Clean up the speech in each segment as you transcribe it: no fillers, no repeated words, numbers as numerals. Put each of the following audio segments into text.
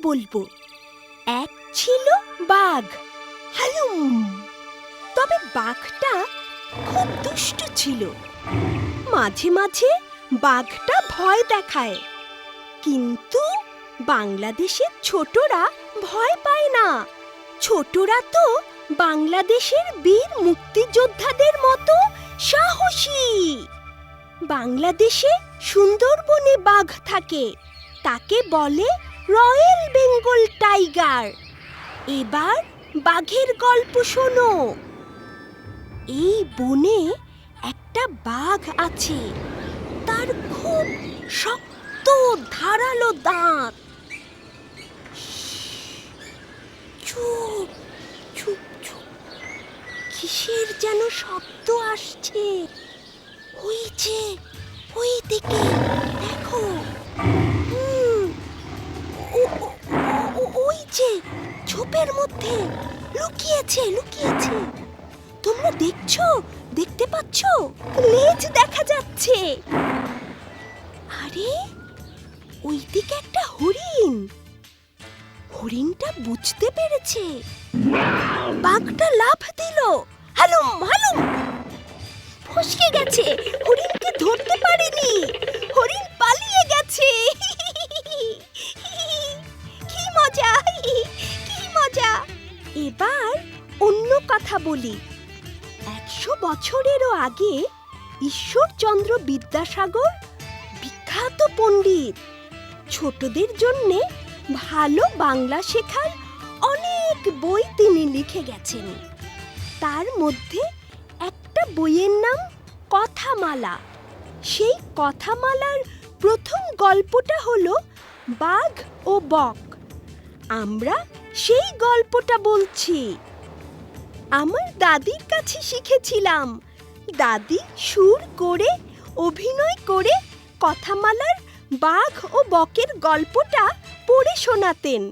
বলবো। এক ছিল বাঘ, হালুম। তবে বাঘটা খুব দুষ্টু ছিল। মাঝে মাঝে বাঘটা ভয় দেখায়, কিন্তু বাংলাদেশের ছোটরা ভয় পায় না। ছোটরা তো বাংলাদেশের বীর মুক্তিযোদ্ধাদের মতো সাহসী। বাংলাদেশে সুন্দরবনে বাঘ থাকে, তাকে বলে রয়্যাল বেঙ্গল টাইগার। এবার বাঘের গল্প শোনো। এই বনে একটা বাঘ আছে, তার খুব শক্ত ধারালো দাঁত। চুপ চুপ চুপ, কিসের যেন শব্দ আসছে। ওই যে ওই দিকে দেখো, ওই যে ঝোপের মধ্যে লুকিয়েছে লুকিয়েছে। তোমরা দেখছো? দেখতে পাচ্ছ? লেজ দেখা যাচ্ছে। আরে ওই দিকে একটা হরিণ। হরিণটা বুঝতে পেরেছে। বাঘটা লাফ দিল, হালুম হালুম। ফসকে গেছে, হরিণকে ধরতে পারেনি। হরিণ পালিয়ে গেছে। কি মজা, কি মজা। এবার অন্য কথা বলি। 100 বছরেরও আগে ঈশ্বরচন্দ্র বিদ্যাসাগর, বিখ্যাত পণ্ডিত, ছোটদের জন্যে ভালো বাংলা শেখার অনেক বই তিনি লিখে গেছেন। তার মধ্যে একটা বইয়ের নাম কথামালা। সেই কথামালার প্রথম গল্পটা হলো বাঘ ও বক। আমরা সেই গল্পটা বলছি। আমার দাদির কাছে শিখেছিলাম। দাদি সুর করে, অভিনয় করে কথামালার বাঘ ও বকের গল্পটা পড়ে শোনাতেন।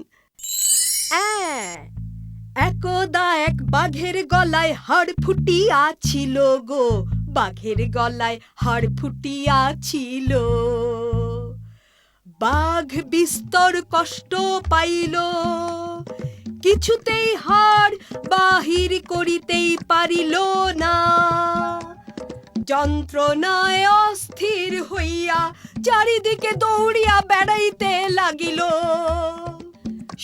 একদা এক বাঘের গলায় হাড় ফুটিয়া ছিল গো, বাঘের গলায় হাড় ফুটিয়া ছিল। বাঘ বিস্তর কষ্ট পাইল, কিছুতেই হাড় বাহির করিতেই পারিল না। যন্ত্রণায় অস্থির হইয়া চারিদিকে দৌড়িয়া বেড়াইতে লাগিল।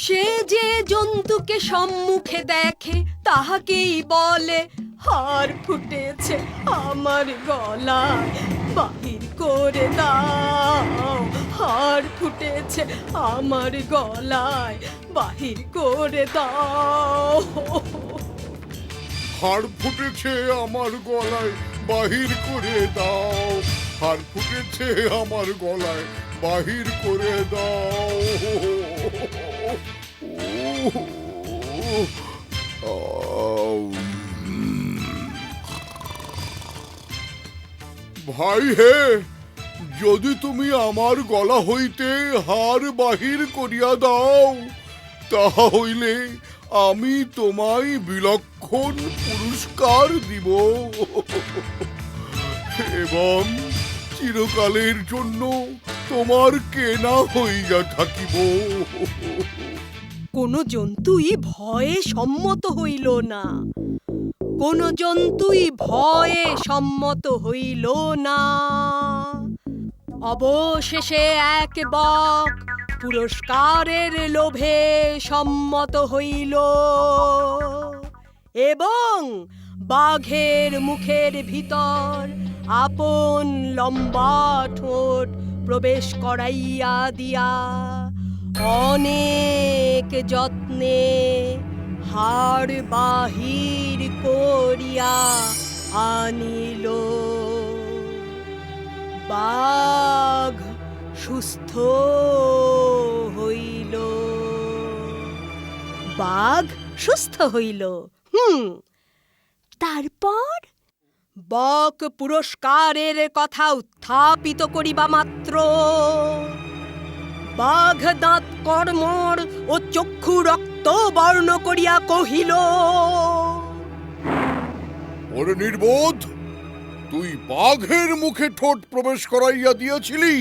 সে যে জন্তুকে সম্মুখে দেখে, তাহাকেই বলে, হাড় ফুটেছে আমার গলায়, বাহির করে দাও। হাড় ফুটেছে আমার গলায়, বাহির করে দাও। হাড় ফুটেছে আমার গলায়, বাহির করে দাও। হাড় ফুটেছে আমার গলায়, বাহির করে দাও। ভাই হে, যদি তুমি আমার গলা হইতে হাড় বাহির করিয়া দাও, তাহা হইলে আমি তোমায় বিলক্ষণ পুরস্কার দিব এবং চিরকালের জন্য তোমার কেনা হইয়া থাকিব। কোন জন্তুই ভয়ে সম্মত হইল না। কোন জন্তুই ভয়ে সম্মত হইল না। অবশেষে এক বক পুরস্কারের লোভে সম্মত হইল এবং বাঘের মুখের ভিতর আপন লম্বা ঠোঁট প্রবেশ করাইয়া দিয়া অনেক যত্নে হাড় বাহির করিয়া আনিল। বাঘ সুস্থ হইল। বাঘ সুস্থ হইল। তারপর বক পুরস্কারের কথা উত্থাপিত করিবা মাত্র বাঘ দাঁত কড়মড় ও চক্ষু রক্ত বর্ণ করিয়া কহিল, ওরে নির্বোধ, তুই বাঘের মুখে ঠোঁট প্রবেশ করাইয়া দিয়েছিলি।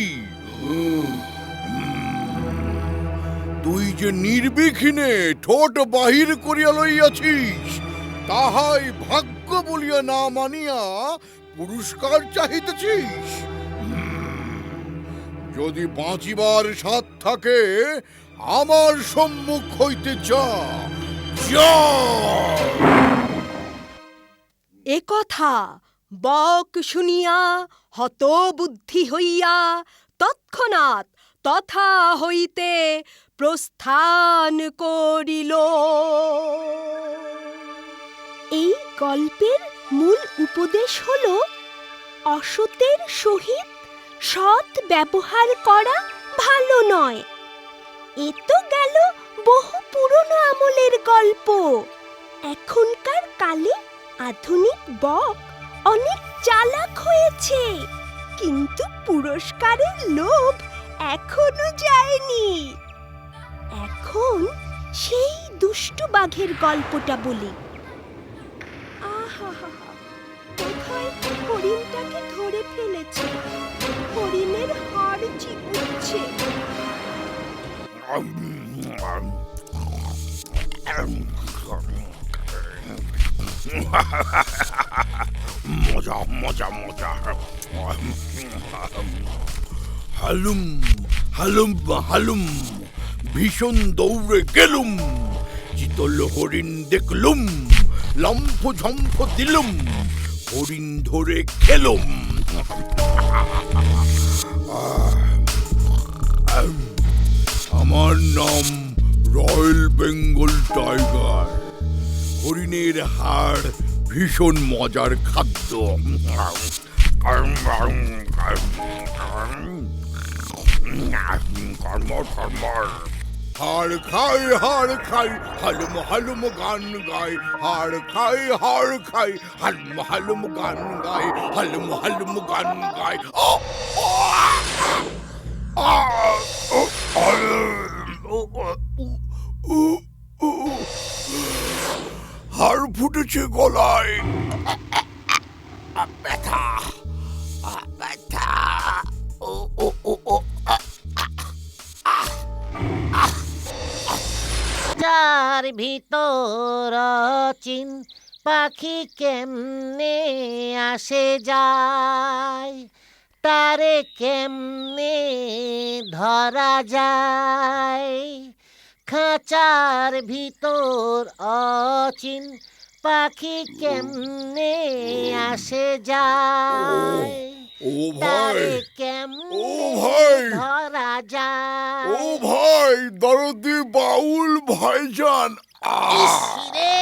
তুই যে নির্বিঘ্নে ঠোঁট বাহির করিয়া লইয়াছিস, তাহাই ভাগ্য বলিয়া না মানিয়া পুরস্কার চাহিতেছিস। যদি বাঁচিবার সাথ থাকে আমার সম্মুখ হইতে যা। এ কথা বক শুনিয়া হতবুদ্ধি হইয়া তৎক্ষণাৎ তথা হইতে প্রস্থান করিল। এই গল্পের মূল উপদেশ হলো অসতের সহিত সৎ ব্যবহার করা ভালো নয়। এ তো গেল বহু পুরনো আমলের গল্প। এখনকার কালে আধুনিক বক অনেক চালাক হয়েছে, কিন্তু পুরস্কারের লোভ এখনো যায়নি। এখন সেই দুষ্টু বাঘের গল্পটা বলি। কোথায় হরিণটাকে ধরে ফেলেছে, হরিণের হাড় চিবুচ্ছে। মজা মজা মজা। হালুম হালুম হালুম, ভীষণ দৌড়ে গেলুম, চিতল হরিণ দেখলুম, লম্ফ ঝম্ফ দিলুম, হরিণ ধরে খেলুম। আমার নাম রয়্যাল বেঙ্গল টাইগার। হরিণের হাড় ভীষণ মজার খাদ্য। হাড় খাই হাড় খাই, হালুম হালুম গান গাই। হাড় খাই হালুম হালুম গান গাই, হালুম হালুম গান গাই। হাড় ফুটেছে গলায়, ব্যথা ব্যথা। যার ভিতর চিন পাখি কেমনে আসে যায়, তারে কেমনে ধরা যায়। খাঁচার ভিতর অচিন পাখি কেমনে আসে যায়, ও ভাই, তারে কেমনে ও ভাই, ধরা যায়। ও ভাই, দরদি বাউল ভাইজান। ইসরে,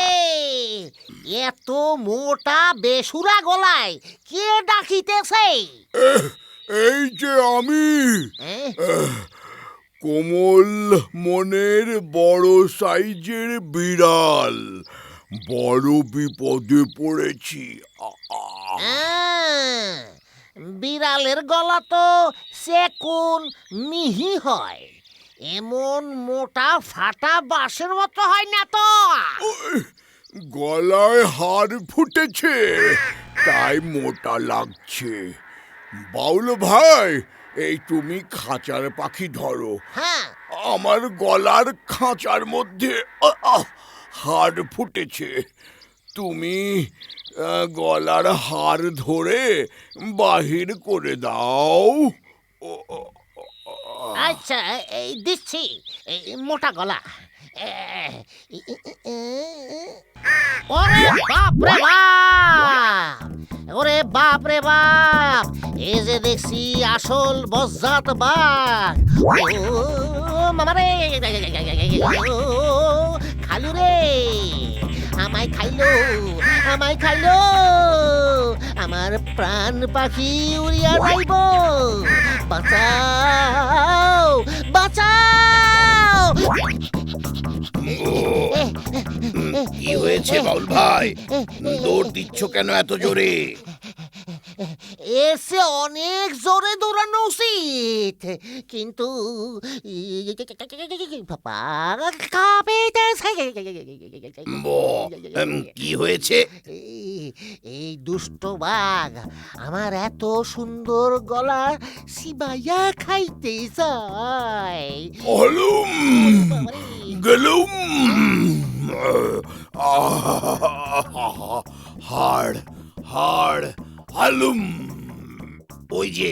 এত মোটা বেসুরা গলায় কে ডাকিতেছে? এই যে আমি, এহ, কোমল মনের বড় সাইজের বিড়াল, বড় বিপদে পড়েছি। বিড়ালের গলা তো সেকুন মিহি হয়, এমন মোটা ফাটা বাঁশের মতো হয় না তো। গলায় হাড় ফুটেছে, তাই মোটা লাগছে। বাউল ভাই, এই তুমি খাঁচার পাখি ধরো। হ্যাঁ, আমার গলার খাঁচার মধ্যে হাড় ফুটেছে। তুমি গলার হাড় ধরে বাহির করে দাও। আচ্ছা, এই দিচ্ছি। এই মোটা গলা। ওরে বাপ রে বাপ, ওরে বাপ রে বাপ, এই যে দেখছি আসল বজ্জাত বাঘ। ও মামারে, খালু রে, আমায় খাইলো, আমায় খাইলো, আমার প্রাণ পাখি উড়িয়া যাইব। বাঁচাও, বাঁচাও। কি হয়েছে বাউল ভাই, দৌড় দিচ্ছ কেন এত জোরে? এসে অনেক জোরে দৌড়ানো উচিত, কিন্তু কি হয়েছে? এই দুষ্ট বাঘ আমার এত সুন্দর গলা সিবাইয়া খাইতে চায়। হলুম গেলুম হাড় হাড় হালুম। ওই যে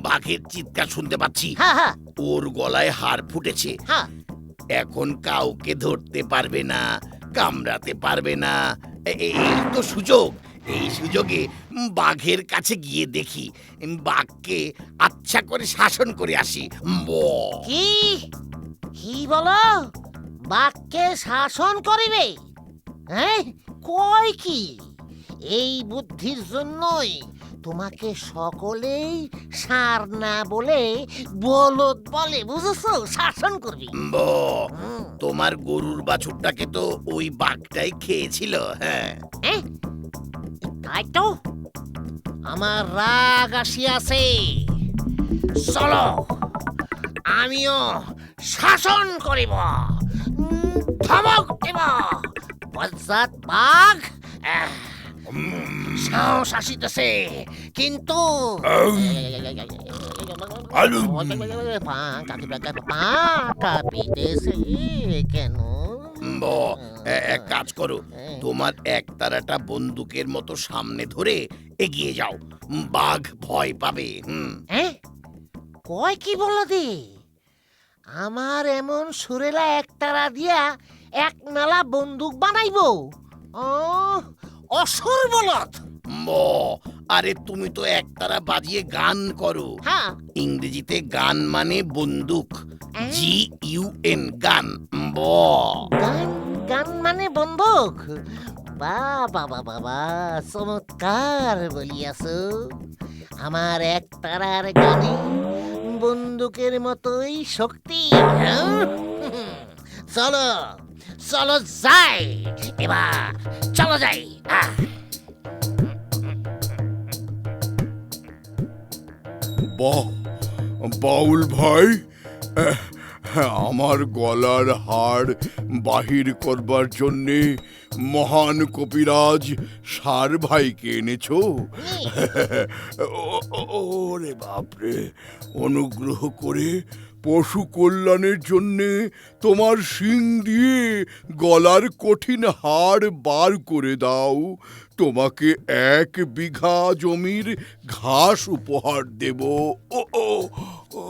বাঘের চিৎকার শুনতে পাচ্ছি, হ্যাঁ হ্যাঁ ওর গলায় হাড় ফুটেছে। হ্যাঁ, এখন কাউকে ধরতে পারবে না, কামড়াতে পারবে না। এই তো সুযোগ। এই সুযোগে বাঘের কাছে গিয়ে দেখি, বাঘকে আচ্ছা করে শাসন করে আসি। কি কি বলো? বাঘকে শাসন করিবে? হ্যাঁ, কয় কি? এই বুদ্ধির জন্যই তোমাকে সকলেই ষাঁড় না বলে বলদ বলে, বুঝেছো? শাসন করবি। তোমার গরুর বাছুরটাকে তো ওই বাঘটাই খেয়েছিল। হ্যাঁ, তাই তো আমার রাগ আসিয়াছে। চলো আমিও শাসন করিব, ধমক দেব। বজ্জাত বাঘ সাহস আসিতেছে, কিন্তু কেন? এক কাজ করো, তোমার একতারাটা বন্দুকের মতো সামনে ধরে এগিয়ে যাও, বাঘ ভয় পাবে। কয় কি বলো দি? আমার এমন সুরেলা একতারা দিয়া এক নালা বন্দুক বানাইবো? অসুর বলদ! আরে তুমি তো একতারা বাজিয়ে গান করো। হ্যাঁ, ইংরেজিতে গান মানে বন্দুক, GUN গান। গান গান মানে বন্দুক? বাবা বাবা, চমৎকার বলিয়াছো। আমার একতারার গানে বন্দুকের মতোই শক্তি। চলো চলো যাই, এবার চলো যাই। বাহ, বাউল ভাই, আমার গলার হাড় বাহির করবার জন্যে মহান কবিরাজ ষাঁড় ভাইকে এনেছো? ওরে বাপরে, অনুগ্রহ করে পশু কল্যাণের জন্যে তোমার শিং দিয়ে গলার কঠিন হাড় বার করে দাও। তোমাকে 1 বিঘা জমির ঘাস উপহার দেব। ও ও ও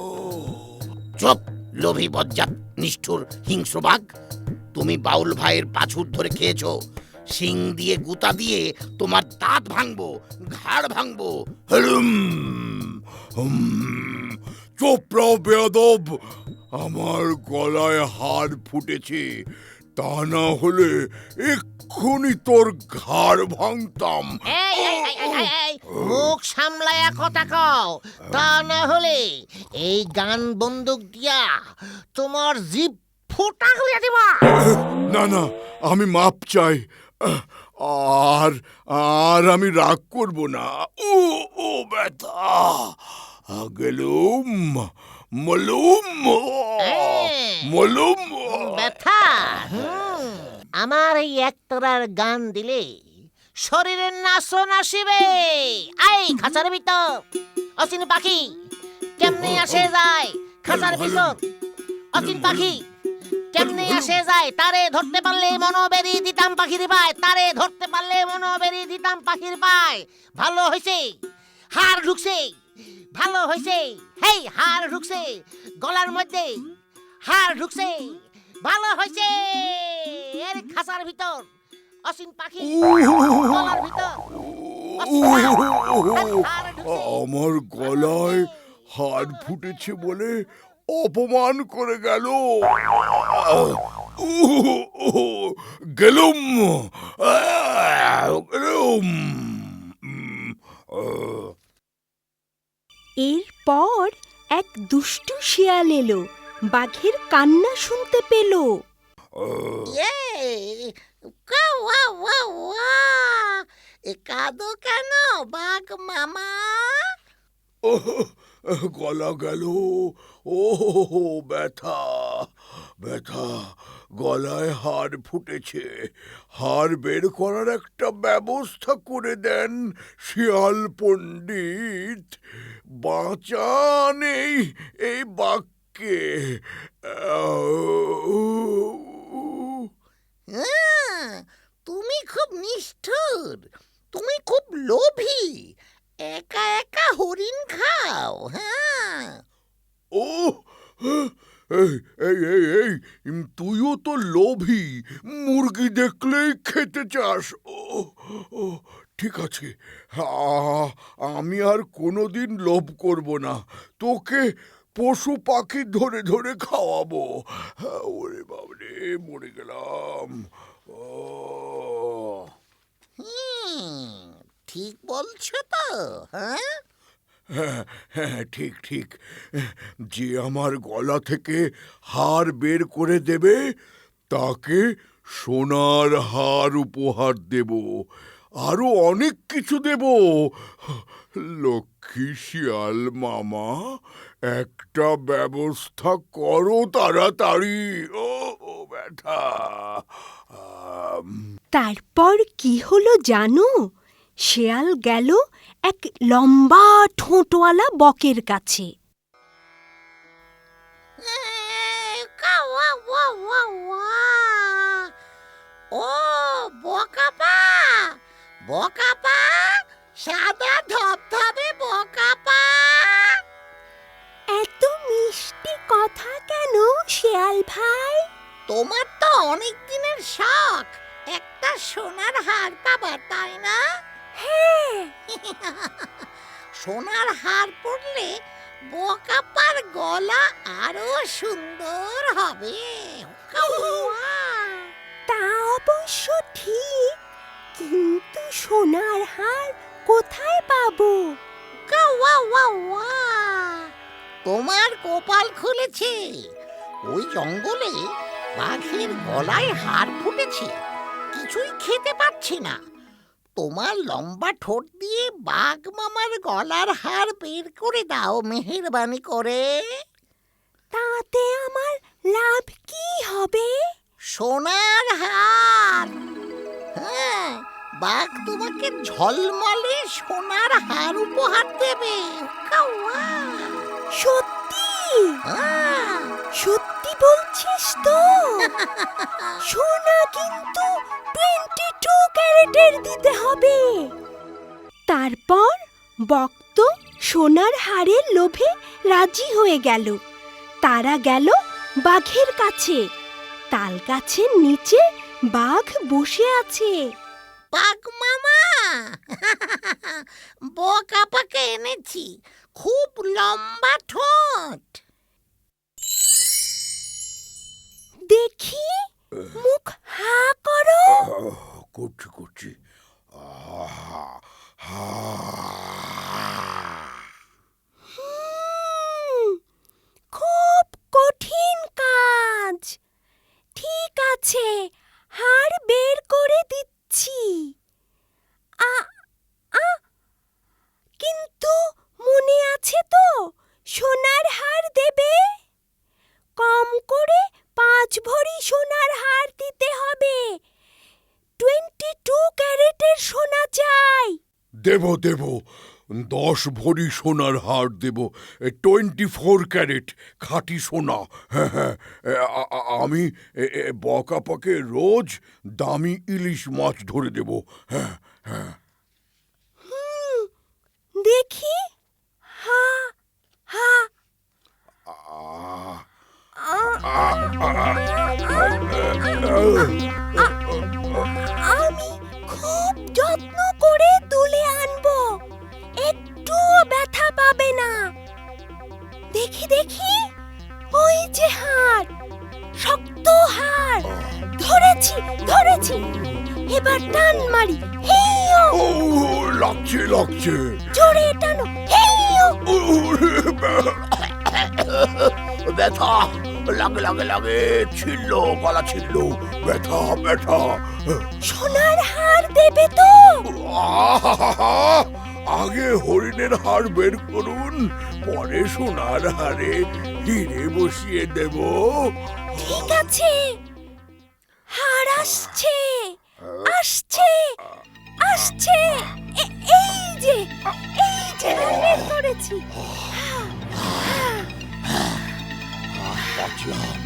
চুপ, লোভী বজ্জাত নিষ্ঠুর হিংস্র বাঘ! তুমি বাউল ভাইয়ের পাছুর ধরে খেয়েছো, শিং দিয়ে গুতা দিয়ে তোমার দাঁত ভাঙবো, ঘাড় ভাঙবো। হলুম চুপ রও বেয়াদব! আমার গলায় হাড় ফুটেছে, তা না হলে এক্ষুনি তোর ঘাড় ভাঙতাম। মুখ সামলায়া কথা কও, তা না হলে এই গান বন্দুক দিয়া তোমার জিভ ফোটা হইয়া দিবা। না না, আমি মাপ চাই। আর আর আমি রাগ করব না। ও ও ব্যথা গেলুম, মলুম মলুম। ব্যথা? আমার এই একতরার গান দিলে শরীরের নাশন আসিবে। আই খাঁচার ভিতর অচিন পাখি কেমনে আসে যায় খাঁচার ভিতর? অচিন পাখি কেমনে আসে যায়? তারে ধরতে পারলে মনোবেরি দিতাম পাখির পায়, তারে ধরতে পারলে মনোবেরি দিতাম পাখির পায়। ভালো হইছে হাড় ঢুকছে, ভালো হইছে। হেই, হাড় ঢুকছে গলার মধ্যে, হাড় ঢুকছে, ভালো হইছে। এর খাঁচার ভিতর অচিন পাখি গলার ভিতর। আমার গলায় হাড় ফুটেছে বলে অপমান করে গেল। গেলুম গেলুম। এরপর এক দুষ্টু শিয়াল এলো, বাঘের কান্না শুনতে পেল। ওয়া ওয়া ওয়া, এ কাঁদো কেন বাঘ মামা? গলা গেল। ও ব্যথা ব্যথা, গলায় হাড় ফুটেছে। হাড় বের করার একটা ব্যবস্থা করে দেন শিয়াল পণ্ডিত। বাঁচান এই বাঘকে। তুমি খুব নিষ্ঠুর, তুমি খুব লোভী, একা একা হরিণ খাও। হ্যাঁ, ও এই এই এই এই তুইও তো লোভী, মুরগি দেখলেই খেতে চাস। ও ঠিক আছে, আমি আর কোনোদিন লোভ করব না। তোকে পশু পাখি ধরে ধরে খাওয়াবো। ওরে বাবরে, মরে গেলাম। ও ঠিক বলছো তো? হ্যাঁ হ্যাঁ হ্যাঁ, ঠিক ঠিক। যে আমার গলা থেকে হাড় বের করে দেবে তাকে সোনার হার উপহার দেব, আরো অনেক কিছু দেব। লক্ষ্মী শিয়াল মামা, একটা ব্যবস্থা করো তাড়াতাড়ি। ও ব্যথা। তারপর কি হলো জানো? শেয়াল গেল এক লম্বা ঠোঁটওয়ালা বকের কাছে। ও বকাপা, বকাপা, সাদা ধবধবে বকাপা। এত মিষ্টি কথা কেন শেয়াল ভাই? তোমার তো অনেক দিনের শখ একটা সোনার হার পাবার, তাই না? হ্যাঁ। সোনার হার পরলে বকাপার গলা আরো সুন্দর হবে। তা অবশ্য ঠিক, কিন্তু সোনার হার কোথায় পাবো? তোমার কপাল খুলেছে, ওই জঙ্গলে বাঘের গলায় হাড় ফুটেছে, কিছুই খেতে পারছি না। তোমার লম্বা ঠোঁট দিয়ে বাঘ মামার গলার হাড় বের করে দাও মেহেরবানি করে। তাতে আমার লাভ কি হবে? সোনার হার। হ্যাঁ, বাঘ তোমাকে ঝলমলে সোনার হার উপহার দেবে। সত্যি? সত্যি বলছিস তো? সোনা কিন্তু 22 ক্যারেটের দিতে হবে। তারপর বক তো সোনার হারের লোভে রাজি হয়ে গেল। তারা গেল বাঘের কাছে। তাল গাছের নিচে বাঘ বসে আছে। বাঘ মামা, বকাপাকে এনেছি, খুব লম্বা ঠোঁট। দেখি, মুখ হা করো। করছি করছি। খুব কঠিন কাজ। ঠিক আছে, হাড় বের করে দিচ্ছি। কিন্তু মনে আছে তো, সোনার হার দেবে। কম করে 5 ভরি সোনার হার দিতে হবে। 22 ক্যারেটের সোনা চাই। দেব দেব, 10 ভরি সোনার হার দেব। 24 ক্যারেট খাঁটি সোনা। হ্যাঁ হ্যাঁ, আমি বকাপাকে রোজ দামি ইলিশ মাছ ধরে দেব। হ্যাঁ হ্যাঁ। দেখি, হা হা। আমি খুব যত্ন করে তুলে আনবো, একটুও ব্যথা পাবে না। দেখি দেখি, ওই যে হাড়, শক্ত হাড়। ধরেছি ধরেছি, এবার টান মারি। হেইয়ো, ও লাগছে লাগছে। জোরে টানো। হেইয়ো। ব্যথা লাগে লাগে লাগে, ছিড়ল, গলা ছিড়ল, ব্যথা ব্যথা। সোনার হার দেবে তো? আহাহাহা! আগে হরিণের হাড় বের করুন, পরে সোনার হাড়ে হিরে বসিয়ে দেব। ঠিক আছে, হার আসছে আসছে আসছে। এই যে বের করেছি। বাঁচলাম।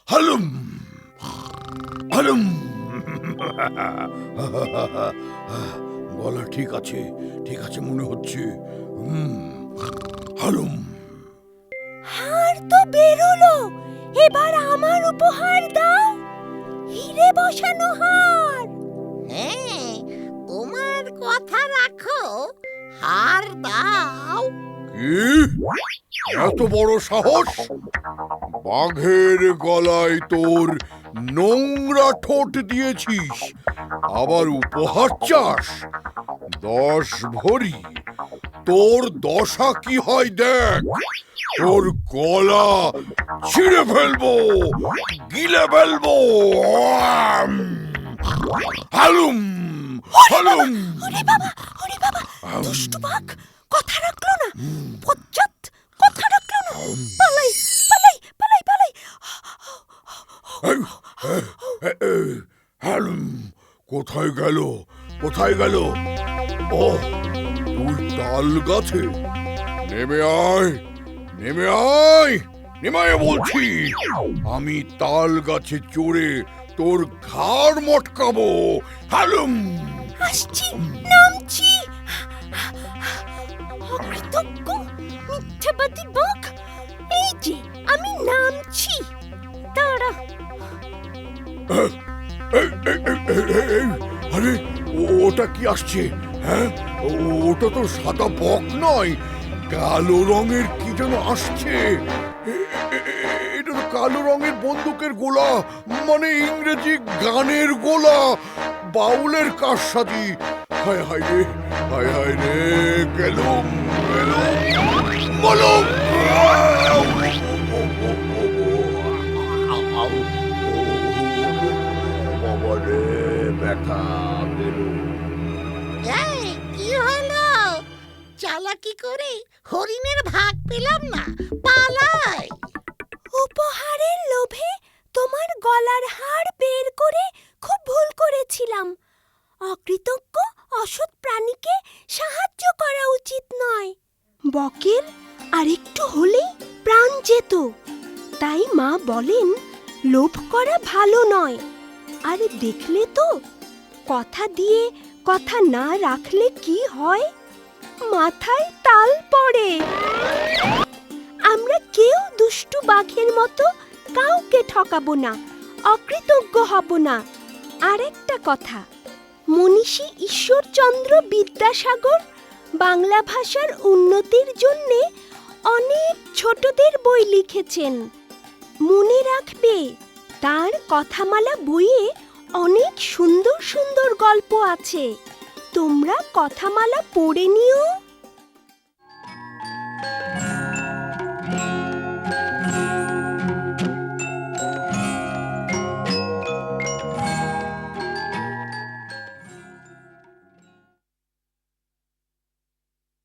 হালুম হালুম। গলা ঠিক আছে, ঠিক আছে মনে হচ্ছে। হালুম। হার তো বেরোলো, এবার আমার উপহার দাও, হিরে বসানো হার। হ্যাঁ, তোমার কথা রাখো, হার দাও। কি এত বড় সাহস? বাঘের গলায় তোর নোংরা ঠোঁট দিয়েছিস, আবার উপহার চাস? 10 ভরি, তোর দশা কি হয় দেখ। তোর গলা ছিঁড়ে ফেলবো, গিলে ফেলবো। হালুম হালুম। ওরে বাবা, দুষ্টু বাঘ কথা রাখলো না, বজ্জাত কথা রাখলো না। পালাই পালাই পালাই পালাই। হালুম কোথায় গেল, কোথায় গেল? ও তুই তাল গাছে? নেমে আয়, নেমে আয়, নেমে আয় বলছি। আমি তাল গাছে চড়ে তোর ঘাড় মটকাবো। হালুম। আসছি, নামছি। অকৃতজ্ঞ মিথ্যাবাদী বাঘ, এই যে আমি নামছি, দাঁড়া। আরে ওটা কি আসছে? হ্যাঁ, ওটা তো সাদা বক নয়, কালো রঙের কি যেন আসছে। এটা তো কালো রঙের বন্দুকের গোলা, মানে ইংরেজি গানের গোলা, বাউলের কারসাজি। হায় হায় রে, হায় হায় রে, গেলুম গেলুম বলুম। বাবারে ব্যথা গেলুম। এই কি হলো? চালাকি করে হরিণের ভাগ পেলাম না, পালাই। উপহারের লোভে তোমার গলার হাড় বের করে খুব ভুল করেছিলাম। অকৃতজ্ঞ অসৎ প্রাণীকে সাহায্য করা উচিত নয়। বকের আরেকটু হলেই প্রাণ যেত, তাই মা বলেন লোভ করা ভালো নয়। আর দেখলে তো, কথা দিয়ে কথা না রাখলে কি হয়, মাথায় তাল পড়ে। আমরা কেউ দুষ্টু বাঘের মতো কাউকে ঠকাবো না, অকৃতজ্ঞ হব না। আরেকটা কথা, মনীষী ঈশ্বরচন্দ্র বিদ্যাসাগর বাংলা ভাষার উন্নতির জন্যে অনেক ছোটদের বই লিখেছেন। মনে রাখবে, তার কথামালা বইয়ে অনেক সুন্দর সুন্দর গল্প আছে। তোমরা কথামালা পড়ে নিও।